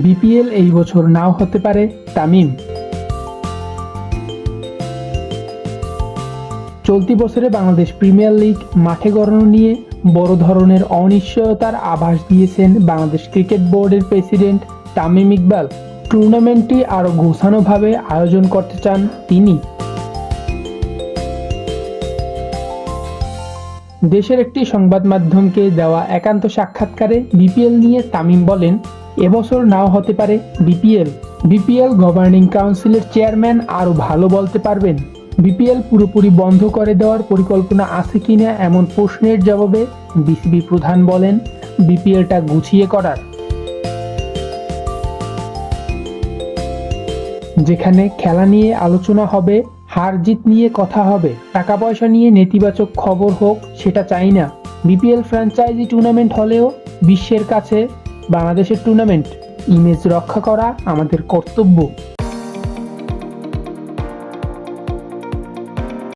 BPL এই বছর নাও হতে পারে তামিম। চলতি বছরে বাংলাদেশ প্রিমিয়ার লিগ মাঠে গড়ানো নিয়ে বড় ধরনের অনিশ্চয়তার আভাস দিয়েছেন বাংলাদেশ ক্রিকেট বোর্ডের প্রেসিডেন্ট তামিম ইকবাল। টুর্নামেন্টটি আরও গোছানোভাবে আয়োজন করতে চান তিনি। দেশের একটি সংবাদ মাধ্যমকে দেওয়া একান্ত সাক্ষাৎকারে বিপিএল নিয়ে তামিম বলেন, এবছর নাও হতে পারে বিপিএল গভর্নিং কাউন্সিলের চেয়ারম্যান আরও ভালো বলতে পারবেন। বিপিএল পুরোপুরি বন্ধ করে দেওয়ার পরিকল্পনা আছে কিনা এমন প্রশ্নের জবাবে বিসিবি প্রধান বলেন, বিপিএলটা গুছিয়ে করার, যেখানে খেলা নিয়ে আলোচনা হবে, হার জিত নিয়ে কথা হবে, টাকা পয়সা নিয়ে নেতিবাচক খবর হোক সেটা চাই না। বিপিএল ফ্র্যাঞ্চাইজি টুর্নামেন্ট হলেও বিশ্বের কাছে বাংলাদেশের টুর্নামেন্ট ইমেজ রক্ষা করা আমাদের কর্তব্য।